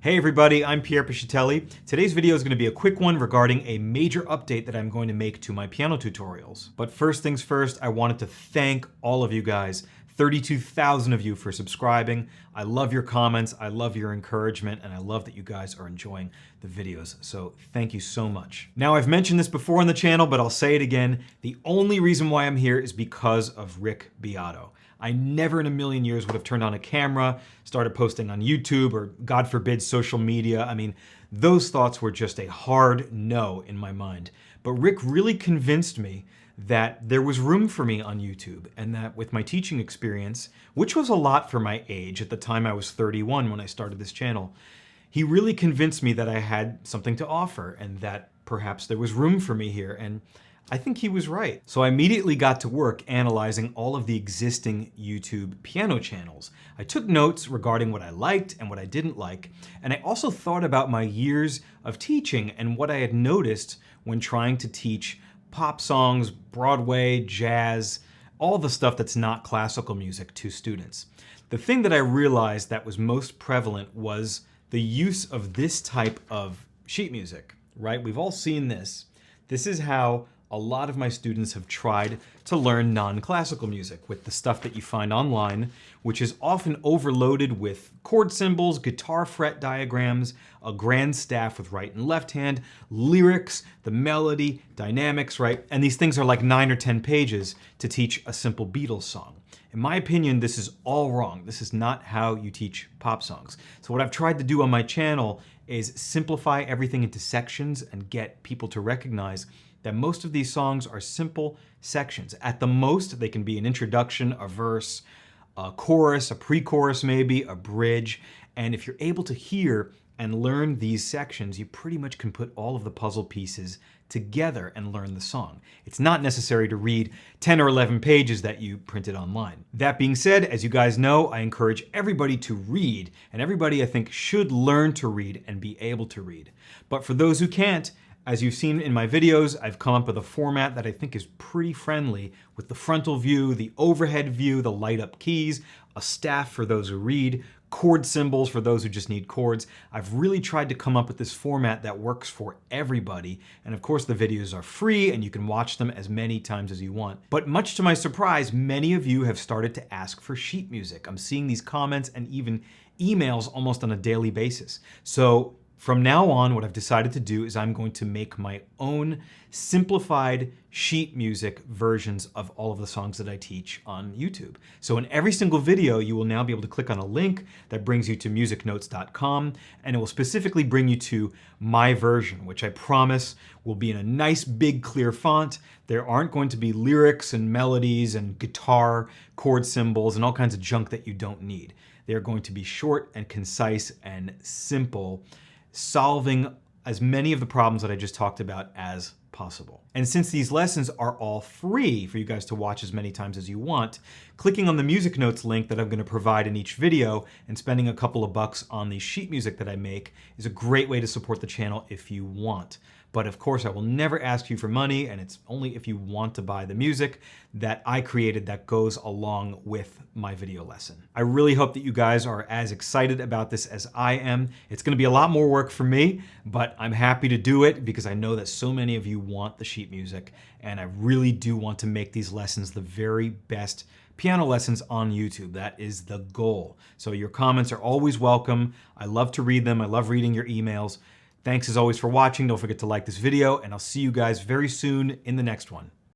Hey everybody, I'm Pierre Piscitelli. Today's video is going to be a quick one regarding a major update that I'm going to make to my piano tutorials. But first things first, I wanted to thank all of you guys, 32,000 of you, for subscribing. I love your comments, I love your encouragement, and I love that you guys are enjoying the videos. So thank you so much. Now, I've mentioned this before on the channel, but I'll say it again. The only reason why I'm here is because of Rick Beato. I never in a million years would have turned on a camera, started posting on YouTube, or God forbid, social media. I mean, those thoughts were just a hard no in my mind. But Rick really convinced me that there was room for me on YouTube, and that with my teaching experience, which was a lot for my age, at the time I was 31 when I started this channel, he really convinced me that I had something to offer and that perhaps there was room for me here. And I think he was right. So I immediately got to work analyzing all of the existing YouTube piano channels. I took notes regarding what I liked and what I didn't like, and I also thought about my years of teaching and what I had noticed when trying to teach pop songs, Broadway, jazz, all the stuff that's not classical music to students. The thing that I realized that was most prevalent was the use of this type of sheet music, right? We've all seen this. This is how a lot of my students have tried to learn non-classical music with the stuff that you find online, which is often overloaded with chord symbols, guitar fret diagrams, a grand staff with right and left hand, lyrics, the melody, dynamics, right? And these things are like 9 or 10 pages to teach a simple Beatles song. In my opinion, this is all wrong. This is not how you teach pop songs. So what I've tried to do on my channel is simplify everything into sections and get people to recognize that most of these songs are simple sections. At the most, they can be an introduction, a verse, a chorus, a pre-chorus maybe, a bridge. And if you're able to hear and learn these sections, you pretty much can put all of the puzzle pieces together and learn the song. It's not necessary to read 10 or 11 pages that you printed online. That being said, as you guys know, I encourage everybody to read, and everybody I think should learn to read and be able to read. But for those who can't, as you've seen in my videos, I've come up with a format that I think is pretty friendly, with the frontal view, the overhead view, the light up keys, a staff for those who read, chord symbols for those who just need chords. I've really tried to come up with this format that works for everybody. And of course, the videos are free and you can watch them as many times as you want. But much to my surprise, many of you have started to ask for sheet music. I'm seeing these comments and even emails almost on a daily basis. So from now on, what I've decided to do is I'm going to make my own simplified sheet music versions of all of the songs that I teach on YouTube. So in every single video, you will now be able to click on a link that brings you to musicnotes.com, and it will specifically bring you to my version, which I promise will be in a nice big clear font. There aren't going to be lyrics and melodies and guitar chord symbols and all kinds of junk that you don't need. They're going to be short and concise and simple, solving as many of the problems that I just talked about as possible. And since these lessons are all free for you guys to watch as many times as you want, clicking on the music notes link that I'm going to provide in each video and spending a couple of bucks on the sheet music that I make is a great way to support the channel if you want. But of course, I will never ask you for money, and it's only if you want to buy the music that I created that goes along with my video lesson. I really hope that you guys are as excited about this as I am. It's going to be a lot more work for me, but I'm happy to do it because I know that so many of you want the sheet music, and I really do want to make these lessons the very best piano lessons on YouTube. That is the goal. So your comments are always welcome. I love to read them. I love reading your emails. Thanks as always for watching. Don't forget to like this video, and I'll see you guys very soon in the next one.